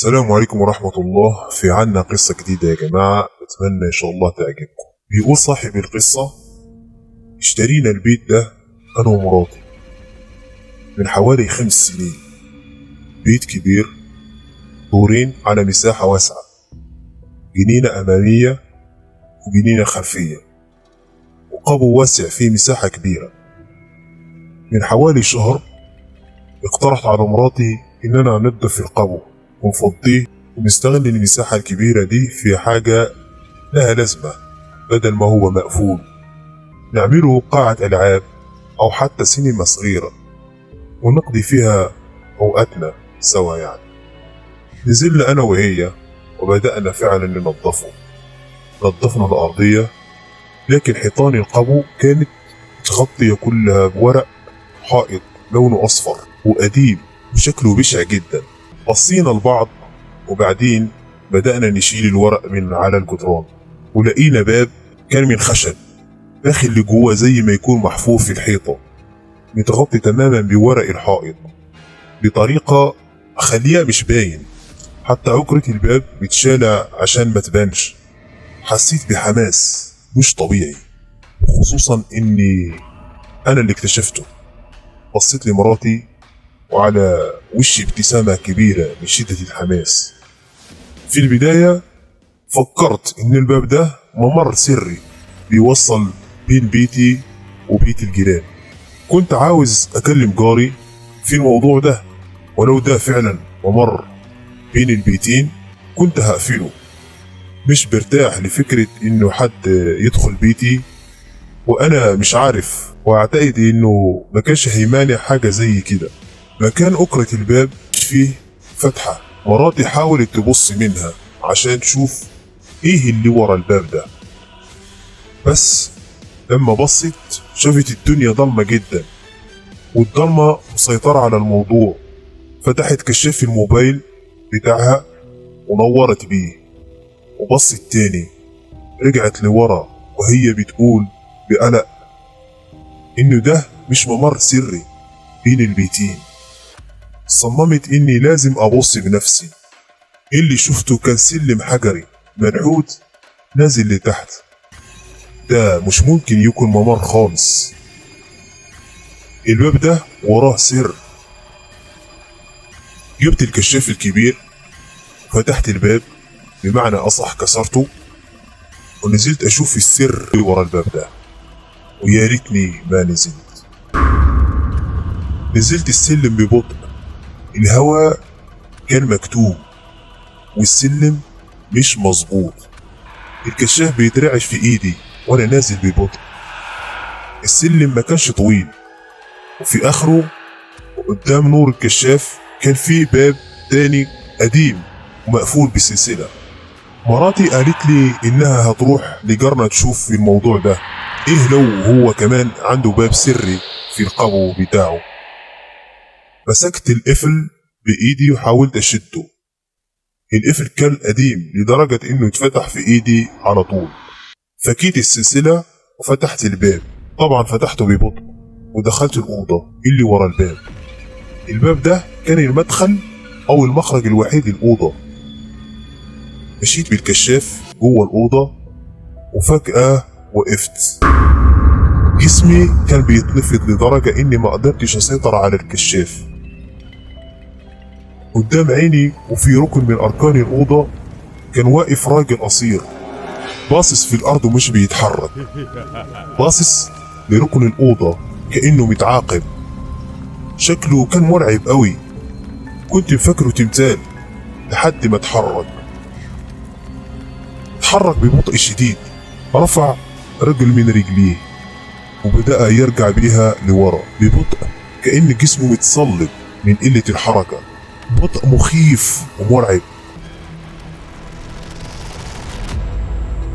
السلام عليكم ورحمة الله. في عنا قصة جديدة يا جماعة، أتمنى إن شاء الله تعجبكم. بيقول صاحب القصة: اشترينا البيت ده أنا ومراتي من حوالي 5 سنين. بيت كبير، دورين على مساحة واسعة، جنينة أمامية وجنينة خلفية، وقبو واسع فيه مساحة كبيرة. من حوالي شهر اقترحت على مراتي إننا ننظف القبو ونفضيه ونستغل المساحة الكبيرة دي في حاجة لها لازمة، بدل ما هو مقفول نعمله قاعة ألعاب أو حتى سينما صغيرة ونقضي فيها أوقاتنا سوا يعني. نزلنا أنا وهي وبدأنا فعلا ننظفه. نظفنا الأرضية، لكن حيطان القبو كانت متغطية كلها بورق حائط لونه أصفر وقديم وشكله بشع جدا. بصينا لبعض وبعدين بدأنا نشيل الورق من على الجدران، ولقينا باب كان من خشب داخل لجوه زي ما يكون محفور في الحيطة، متغطي تماما بورق الحائط بطريقة خليها مش باين، حتى عقرة الباب متشالة عشان ما تبانش. حسيت بحماس مش طبيعي، خصوصا اني انا اللي اكتشفته. بصيت لمراتي وعلى وشي ابتسامة كبيرة من شدة الحماس. في البداية فكرت ان الباب ده ممر سري بيوصل بين بيتي وبيت الجيران. كنت عاوز اكلم جاري في الموضوع ده، ولو ده فعلا ممر بين البيتين كنت هقفله. مش برتاح لفكرة انه حد يدخل بيتي وانا مش عارف، واعتقد انه ما كانش هيمانع حاجة زي كده. مكان أكرة الباب فيه فتحة، مراتي حاولت تبص منها عشان تشوف ايه اللي ورا الباب ده، بس لما بصت شافت الدنيا ضلمة جدا، والضلمة مسيطرة على الموضوع. فتحت كشاف الموبايل بتاعها ونورت بيه وبصت تاني. رجعت لورا وهي بتقول بقلق انه ده مش ممر سري بين البيتين. صممت اني لازم ابص بنفسي. اللي شفته كان سلم حجري منحوت نازل لتحت. ده مش ممكن يكون ممر خالص، الباب ده وراه سر. جبت الكشاف الكبير وفتحت الباب، بمعنى اصح كسرته، ونزلت اشوف السر ورا الباب ده. ويا ريتني ما نزلت. نزلت السلم ببطء، الهواء كان مكتوم والسلم مش مظبوط. الكشاف بيترعش في ايدي وانا نازل ببطء. السلم ما كانش طويل، وفي اخره وقدام نور الكشاف كان فيه باب تاني قديم ومقفول بسلسلة. مراتي قالت لي انها هتروح لجارنا تشوف في الموضوع ده، ايه لو هو كمان عنده باب سري في القبو بتاعه. مسكت القفل بايدي وحاولت اشده. القفل كان قديم لدرجة انه اتفتح في ايدي على طول. فكيت السلسلة وفتحت الباب. طبعا فتحته ببطء ودخلت الأوضة اللي ورا الباب. الباب ده كان المدخل او المخرج الوحيد للأوضة. مشيت بالكشاف جوه الأوضة وفجأة وقفت. جسمي كان بيتنفض لدرجة اني ما قدرتش اسيطر على الكشاف. قدام عيني وفي ركن من اركان الأوضة كان واقف راجل قصير باصص في الارض ومش بيتحرك، باصص لركن الأوضة كأنه متعاقب. شكله كان مرعب قوي، كنت مفكره تمثال لحد ما اتحرك ببطء شديد. رفع رجل من رجليه وبدأ يرجع بيها لورا ببطء، كأن جسمه متصلب من قلة الحركة. بطء مخيف ومرعب.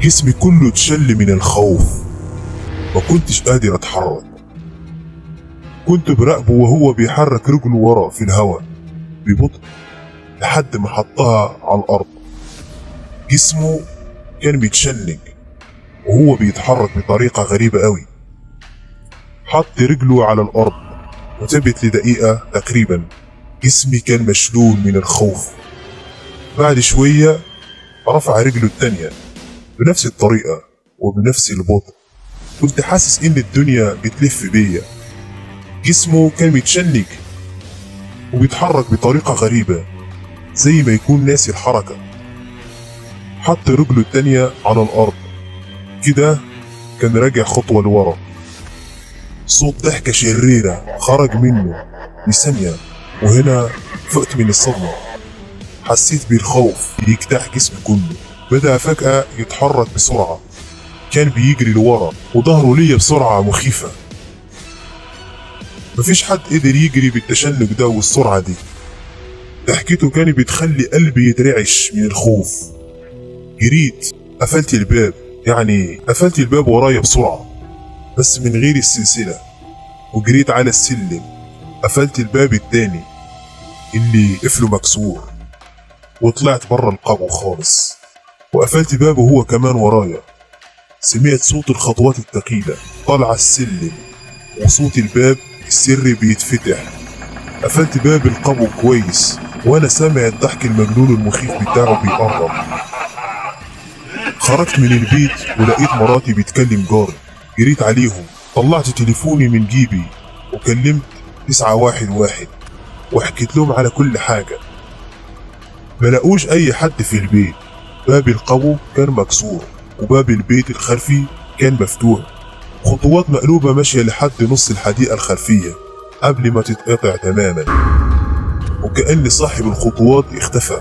جسمي كله اتشل من الخوف، ما كنتش قادر اتحرك. كنت براقبه وهو بيحرك رجله ورا في الهواء ببطء لحد ما حطها على الأرض. جسمه كان بيتشنج وهو بيتحرك بطريقة غريبة قوي. حط رجله على الأرض وثبت لدقيقة تقريبا. جسمي كان مشلول من الخوف. بعد شوية رفع رجله التانية بنفس الطريقة وبنفس البطء. كنت حاسس إن الدنيا بتلف بيا. جسمه كان بيتشنج وبيتحرك بطريقة غريبة زي ما يكون ناسي الحركة. حط رجله التانية على الأرض كده، كان راجع خطوة لورا. صوت ضحكة شريرة خرج منه لثانية، وهنا فقت من الصدمة. حسيت بالخوف يجتاح جسمي كله. بدأ فجأة يتحرك بسرعة، كان بيجري لورا وظهره ليا بسرعة مخيفة. مفيش حد قدر يجري بالتشنج ده والسرعة دي. ضحكته كان بتخلي قلبي يترعش من الخوف. جريت، قفلت الباب ورايا بسرعة بس من غير السلسلة، وجريت على السلم. قفلت الباب التاني اللي قفله مكسور، وطلعت برا القبو خالص، وقفلت بابه هو كمان ورايا. سمعت صوت الخطوات الثقيلة طالعة السلم وصوت الباب السري بيتفتح. قفلت باب القبو كويس وانا سامع الضحك المجنون المخيف بتاعه بيقرب. خرجت من البيت ولقيت مراتي بتكلم جاري. جريت عليهم، طلعت تليفوني من جيبي وكلمت 911 وحكيت لهم على كل حاجة. ملقوش اي حد في البيت. باب القبو كان مكسور وباب البيت الخلفي كان مفتوح. خطوات مقلوبة ماشية لحد نص الحديقة الخلفية قبل ما تتقطع تماما، وكأن صاحب الخطوات اختفى.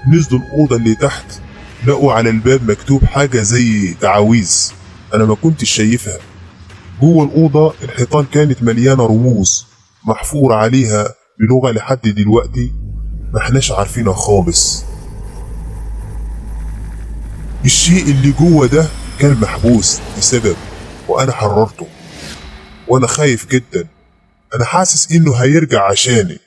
نزلوا الأوضة اللي تحت، لقوا على الباب مكتوب حاجة زي تعاويذ أنا ما كنتش شايفها. جوه الأوضة الحيطان كانت مليانة رموز محفور عليها بلغة لحد دلوقتي ما احناش عارفينها خالص. الشيء اللي جوه ده كان محبوس لسبب، وأنا حررته وأنا خايف جدا. أنا حاسس إنه هيرجع عشاني.